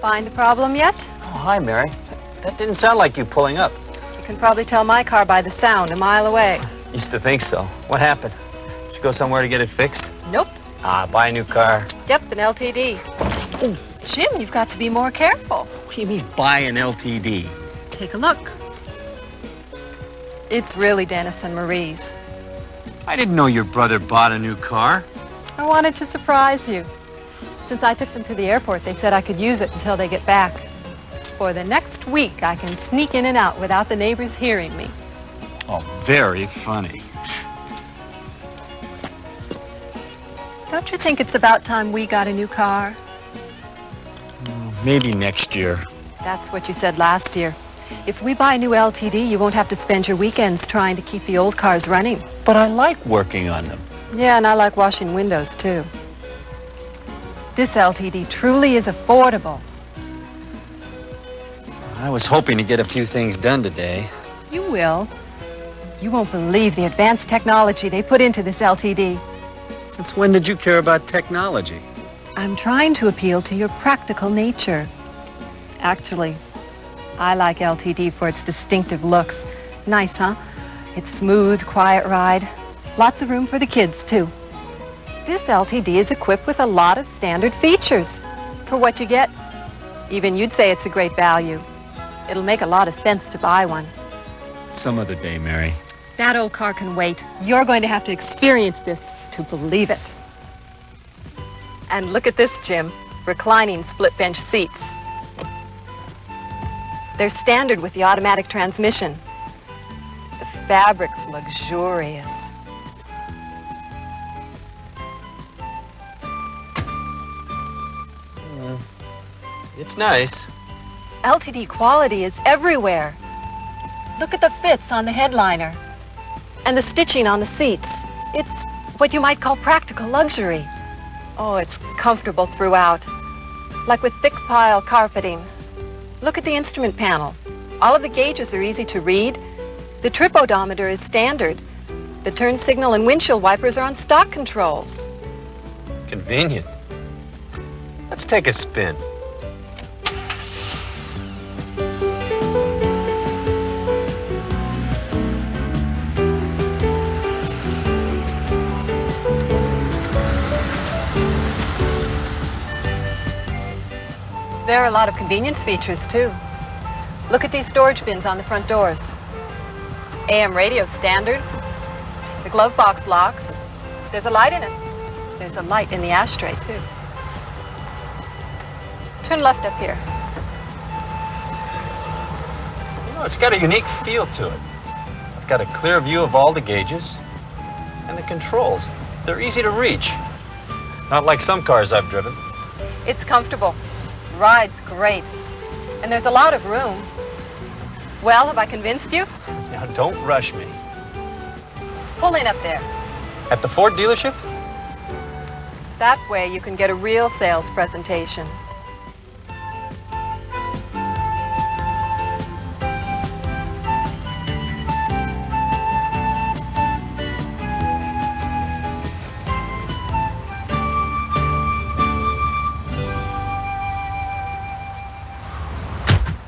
Find the problem yet? Oh, hi, Mary. That didn't sound like you pulling up. You can probably tell my car by the sound a mile away. Used to think so. What happened? Did you go somewhere to get it fixed? Nope. Buy a new car. Yep, an LTD. Oh. Jim, you've got to be more careful. What do you mean, buy an LTD? Take a look. It's really Dennis and Marie's. I didn't know your brother bought a new car. I wanted to surprise you. Since I took them to the airport, they said I could use it until they get back. For the next week, I can sneak in and out without the neighbors hearing me. Oh, very funny. Don't you think it's about time we got a new car? Maybe next year. That's what you said last year. If we buy a new LTD, you won't have to spend your weekends trying to keep the old cars running. But I like working on them. Yeah, and I like washing windows, too. This LTD truly is affordable. I was hoping to get a few things done today. You will. You won't believe the advanced technology they put into this LTD. Since when did you care about technology? I'm trying to appeal to your practical nature. Actually, I like LTD for its distinctive looks. Nice, huh? It's smooth, quiet ride. Lots of room for the kids, too. This LTD is equipped with a lot of standard features. For what you get, even you'd say it's a great value. It'll make a lot of sense to buy one. Some other day, Mary. That old car can wait. You're going to have to experience this to believe it. And look at this, Jim. Reclining split bench seats. They're standard with the automatic transmission. The fabric's luxurious. It's nice. LTD quality is everywhere. Look at the fits on the headliner and the stitching on the seats. It's what you might call practical luxury. Oh, it's comfortable throughout, like with thick pile carpeting. Look at the instrument panel. All of the gauges are easy to read. The trip odometer is standard. The turn signal and windshield wipers are on stock controls. Convenient. Let's take a spin. There are a lot of convenience features, too. Look at these storage bins on the front doors. AM radio standard. The glove box locks. There's a light in it. There's a light in the ashtray, too. Turn left up here. You know, it's got a unique feel to it. I've got a clear view of all the gauges and the controls. They're easy to reach. Not like some cars I've driven. It's comfortable. Ride's great. And there's a lot of room. Well, have I convinced you? Now, don't rush me. Pull in up there. At the Ford dealership? That way you can get a real sales presentation.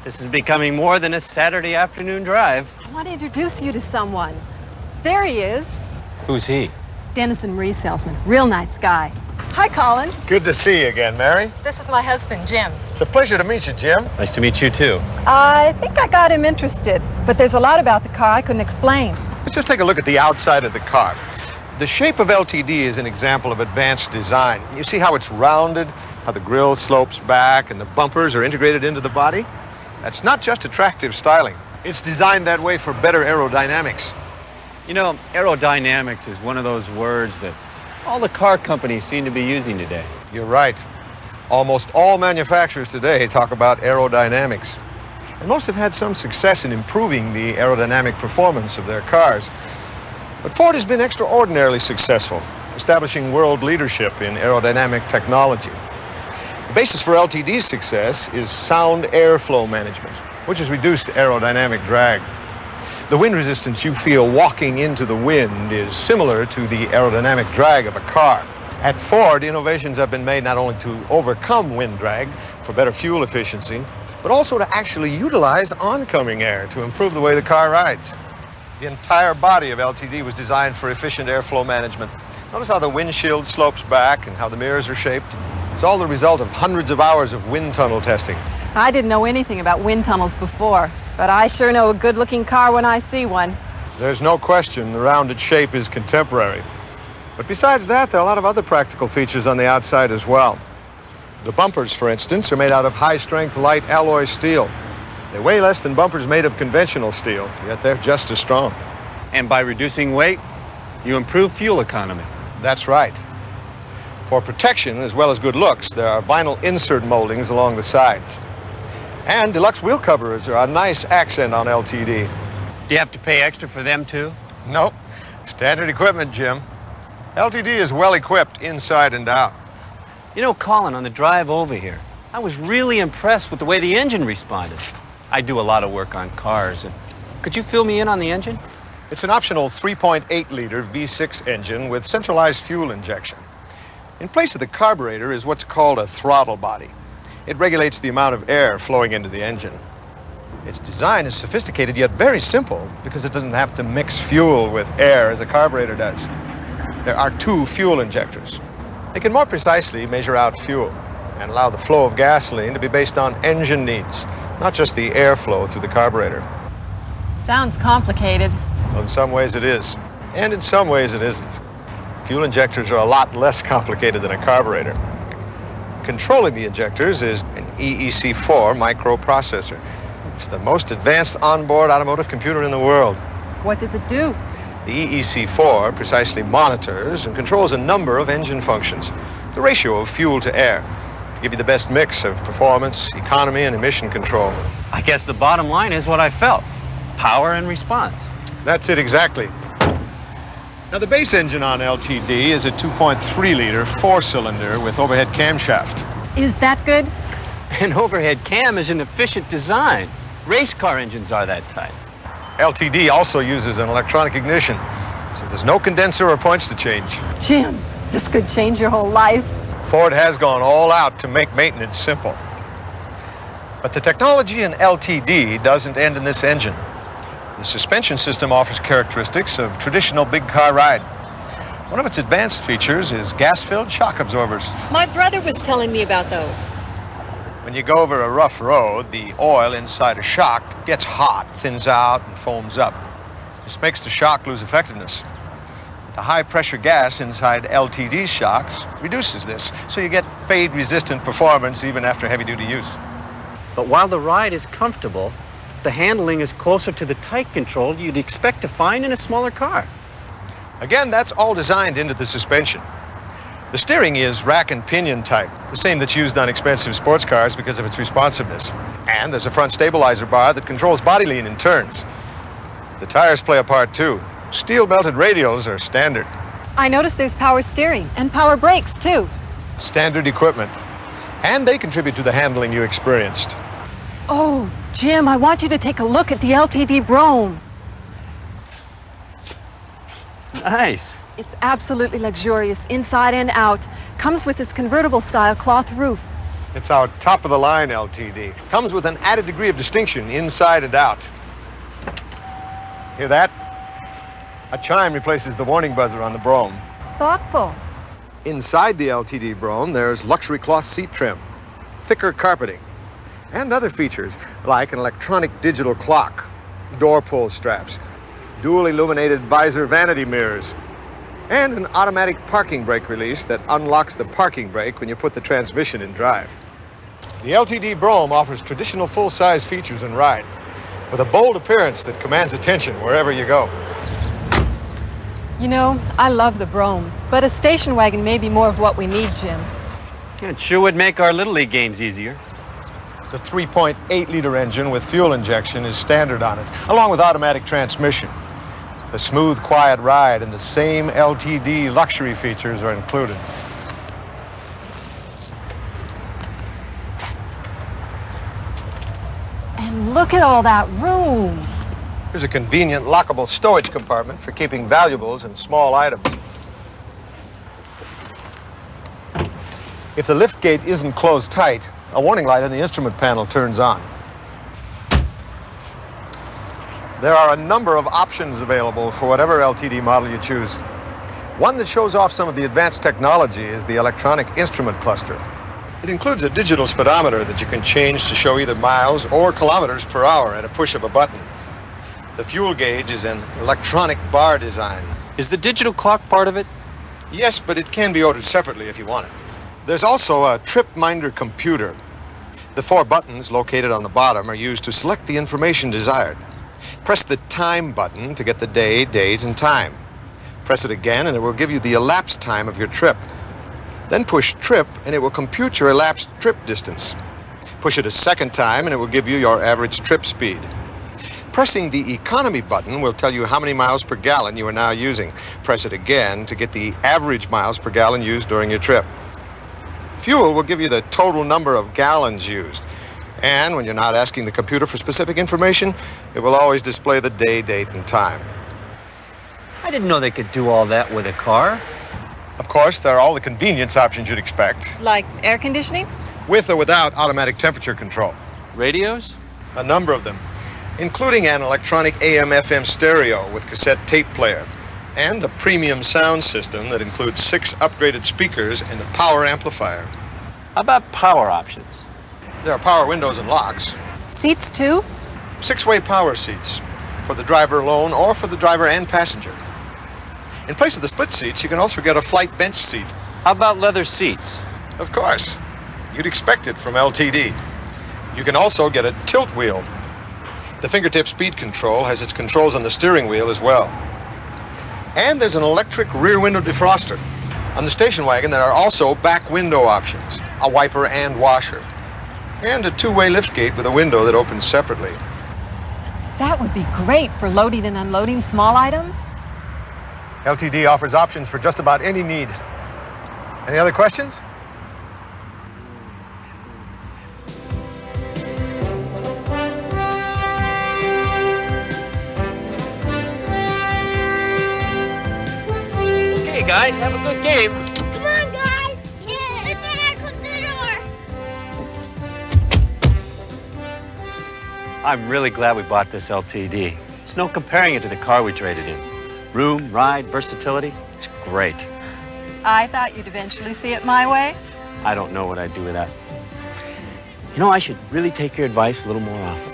This is becoming more than a Saturday afternoon drive. I want to introduce you to someone. There he is. Who's he? Dennis and Marie salesman. Real nice guy. Hi, Colin. Good to see you again, Mary. This is my husband, Jim. It's a pleasure to meet you, Jim. Nice to meet you, too. I think I got him interested, but there's a lot about the car I couldn't explain. Let's just take a look at the outside of the car. The shape of LTD is an example of advanced design. You see how it's rounded, how the grille slopes back, and the bumpers are integrated into the body? That's not just attractive styling. It's designed that way for better aerodynamics. You know, aerodynamics is one of those words that all the car companies seem to be using today. You're right. Almost all manufacturers today talk about aerodynamics. And most have had some success in improving the aerodynamic performance of their cars. But Ford has been extraordinarily successful, establishing world leadership in aerodynamic technology. The basis for LTD's success is sound airflow management, which has reduced aerodynamic drag. The wind resistance you feel walking into the wind is similar to the aerodynamic drag of a car. At Ford, innovations have been made not only to overcome wind drag for better fuel efficiency, but also to actually utilize oncoming air to improve the way the car rides. The entire body of LTD was designed for efficient airflow management. Notice how the windshield slopes back and how the mirrors are shaped. It's all the result of hundreds of hours of wind tunnel testing. I didn't know anything about wind tunnels before, but I sure know a good-looking car when I see one. There's no question the rounded shape is contemporary. But besides that, there are a lot of other practical features on the outside as well. The bumpers, for instance, are made out of high-strength light alloy steel. They weigh less than bumpers made of conventional steel, yet they're just as strong. And by reducing weight, you improve fuel economy. That's right. For protection, as well as good looks, there are vinyl insert moldings along the sides. And deluxe wheel covers are a nice accent on LTD. Do you have to pay extra for them, too? Nope. Standard equipment, Jim. LTD is well equipped inside and out. You know, Colin, on the drive over here, I was really impressed with the way the engine responded. I do a lot of work on cars. Could you fill me in on the engine? It's an optional 3.8-liter V6 engine with centralized fuel injection. In place of the carburetor is what's called a throttle body. It regulates the amount of air flowing into the engine. Its design is sophisticated yet very simple because it doesn't have to mix fuel with air as a carburetor does. There are 2 fuel injectors. They can more precisely measure out fuel and allow the flow of gasoline to be based on engine needs, not just the airflow through the carburetor. Sounds complicated. Well, in some ways it is, and in some ways it isn't. Fuel injectors are a lot less complicated than a carburetor. Controlling the injectors is an EEC4 microprocessor. It's the most advanced onboard automotive computer in the world. What does it do? The EEC4 precisely monitors and controls a number of engine functions, the ratio of fuel to air, to give you the best mix of performance, economy, and emission control. I guess the bottom line is what I felt. Power and response. That's it exactly. Now, the base engine on LTD is a 2.3-liter 4-cylinder with overhead camshaft. Is that good? An overhead cam is an efficient design. Race car engines are that type. LTD also uses an electronic ignition, so there's no condenser or points to change. Jim, this could change your whole life. Ford has gone all out to make maintenance simple. But the technology in LTD doesn't end in this engine. The suspension system offers characteristics of traditional big car ride. One of its advanced features is gas-filled shock absorbers. My brother was telling me about those. When you go over a rough road, the oil inside a shock gets hot, thins out, and foams up. This makes the shock lose effectiveness. The high-pressure gas inside LTD shocks reduces this, so you get fade-resistant performance even after heavy-duty use. But while the ride is comfortable, the handling is closer to the tight control you'd expect to find in a smaller car. Again, that's all designed into the suspension. The steering is rack and pinion type, the same that's used on expensive sports cars because of its responsiveness. And there's a front stabilizer bar that controls body lean in turns. The tires play a part too. Steel-belted radials are standard. I noticed there's power steering and power brakes, too. Standard equipment. And they contribute to the handling you experienced. Oh, Jim, I want you to take a look at the LTD Brougham. Nice. It's absolutely luxurious, inside and out. Comes with this convertible-style cloth roof. It's our top-of-the-line LTD. Comes with an added degree of distinction inside and out. Hear that? A chime replaces the warning buzzer on the Brougham. Thoughtful. Inside the LTD Brougham, there's luxury cloth seat trim, thicker carpeting, and other features like an electronic digital clock, door pull straps, dual illuminated visor vanity mirrors, and an automatic parking brake release that unlocks the parking brake when you put the transmission in drive. The LTD Brougham offers traditional full-size features and ride, with a bold appearance that commands attention wherever you go. You know, I love the Brougham, but a station wagon may be more of what we need, Jim. It sure would make our Little League games easier. The 3.8-liter engine with fuel injection is standard on it, along with automatic transmission. The smooth, quiet ride and the same LTD luxury features are included. And look at all that room. There's a convenient lockable storage compartment for keeping valuables and small items. If the lift gate isn't closed tight, a warning light in the instrument panel turns on. There are a number of options available for whatever LTD model you choose. One that shows off some of the advanced technology is the electronic instrument cluster. It includes a digital speedometer that you can change to show either miles or kilometers per hour at a push of a button. The fuel gauge is an electronic bar design. Is the digital clock part of it? Yes, but it can be ordered separately if you want it. There's also a trip minder computer. The 4 buttons located on the bottom are used to select the information desired. Press the time button to get the day, date, and time. Press it again and it will give you the elapsed time of your trip. Then push trip and it will compute your elapsed trip distance. Push it a second time and it will give you your average trip speed. Pressing the economy button will tell you how many miles per gallon you are now using. Press it again to get the average miles per gallon used during your trip. Fuel will give you the total number of gallons used. And when you're not asking the computer for specific information, it will always display the day, date, and time. I didn't know they could do all that with a car. Of course, there are all the convenience options you'd expect, Like air conditioning? with or without automatic temperature control. Radios? A number of them, including an electronic AM/FM stereo with cassette tape player, and a premium sound system that includes 6 upgraded speakers and a power amplifier. How about power options? There are power windows and locks. Seats too? 6-way power seats for the driver alone or for the driver and passenger. In place of the split seats, you can also get a flight bench seat. How about leather seats? Of course, you'd expect it from LTD. You can also get a tilt wheel. The fingertip speed control has its controls on the steering wheel as well. And there's an electric rear window defroster. On the station wagon, there are also back window options, a wiper and washer, and a 2-way liftgate with a window that opens separately. That would be great for loading and unloading small items. LTD offers options for just about any need. Any other questions? Okay, guys, have a good game. Come on, guys! Yeah, it's right close to the door! I'm really glad we bought this LTD. It's no comparing it to the car we traded in. Room, ride, versatility, it's great. I thought you'd eventually see it my way. I don't know what I'd do with that. You know, I should really take your advice a little more often.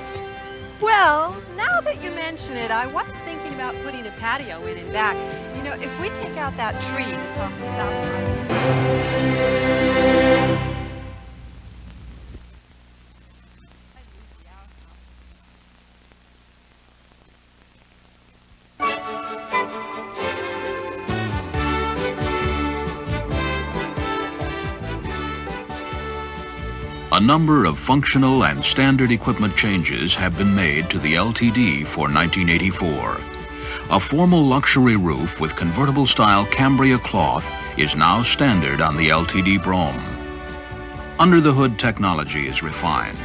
Well, now that you mention it, I was thinking about putting a patio in and back. You know, if we take out that tree that's off the south side. A number of functional and standard equipment changes have been made to the LTD for 1984. A formal luxury roof with convertible-style Cambria cloth is now standard on the LTD Brougham. Under-the-hood technology is refined.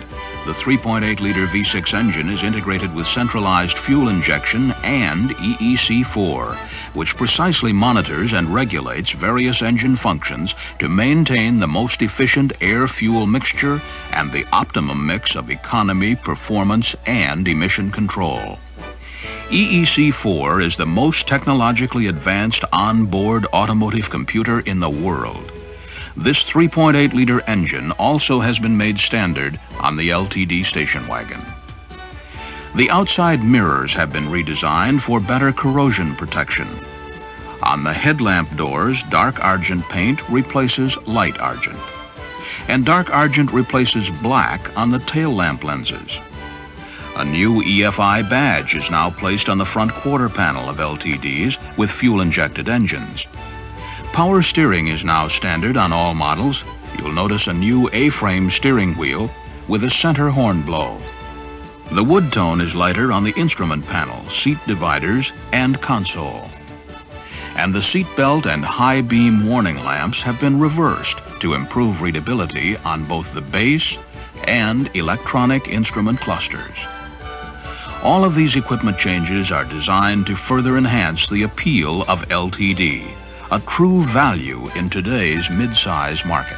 The 3.8-liter V6 engine is integrated with centralized fuel injection and EEC4, which precisely monitors and regulates various engine functions to maintain the most efficient air-fuel mixture and the optimum mix of economy, performance, and emission control. EEC4 is the most technologically advanced on-board automotive computer in the world. This 3.8-liter engine also has been made standard on the LTD station wagon. The outside mirrors have been redesigned for better corrosion protection. On the headlamp doors, dark argent paint replaces light argent, and dark argent replaces black on the tail lamp lenses. A new EFI badge is now placed on the front quarter panel of LTDs with fuel-injected engines. Power steering is now standard on all models. You'll notice a new A-frame steering wheel with a center horn blow. The wood tone is lighter on the instrument panel, seat dividers, and console. And the seat belt and high beam warning lamps have been reversed to improve readability on both the base and electronic instrument clusters. All of these equipment changes are designed to further enhance the appeal of LTD, a true value in today's mid-size market.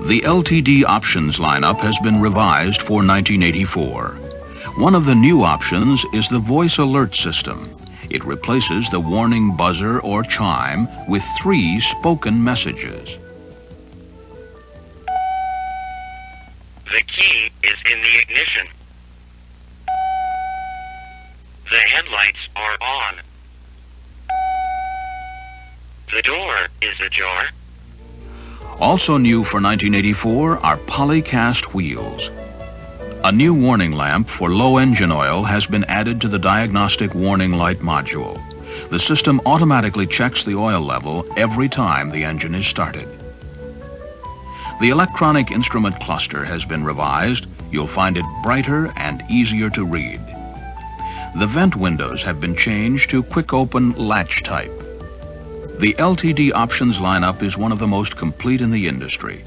The LTD options lineup has been revised for 1984. One of the new options is the voice alert system. It replaces the warning buzzer or chime with 3 spoken messages. The key is in the ignition. The headlights are on. The door is ajar. Also new for 1984 are polycast wheels. A new warning lamp for low engine oil has been added to the diagnostic warning light module. The system automatically checks the oil level every time the engine is started. The electronic instrument cluster has been revised. You'll find it brighter and easier to read. The vent windows have been changed to quick open latch type. The LTD options lineup is one of the most complete in the industry.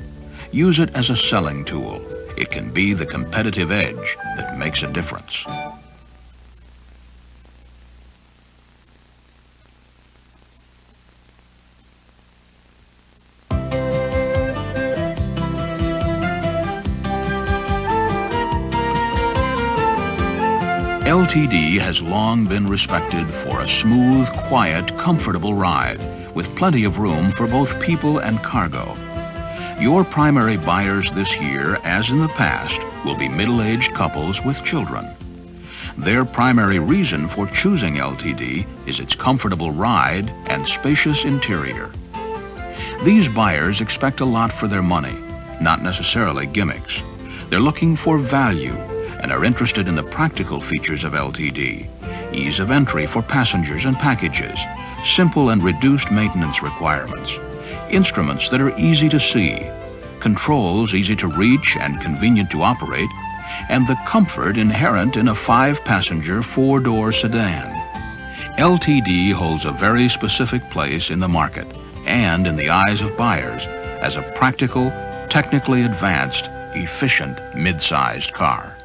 Use it as a selling tool. It can be the competitive edge that makes a difference. LTD has long been respected for a smooth, quiet, comfortable ride with plenty of room for both people and cargo. Your primary buyers this year, as in the past, will be middle-aged couples with children. Their primary reason for choosing LTD is its comfortable ride and spacious interior. These buyers expect a lot for their money, not necessarily gimmicks. They're looking for value and are interested in the practical features of LTD, ease of entry for passengers and packages, simple and reduced maintenance requirements, instruments that are easy to see, controls easy to reach and convenient to operate, and the comfort inherent in a 5-passenger 4-door sedan. LTD holds a very specific place in the market and in the eyes of buyers as a practical, technically advanced, efficient mid-sized car.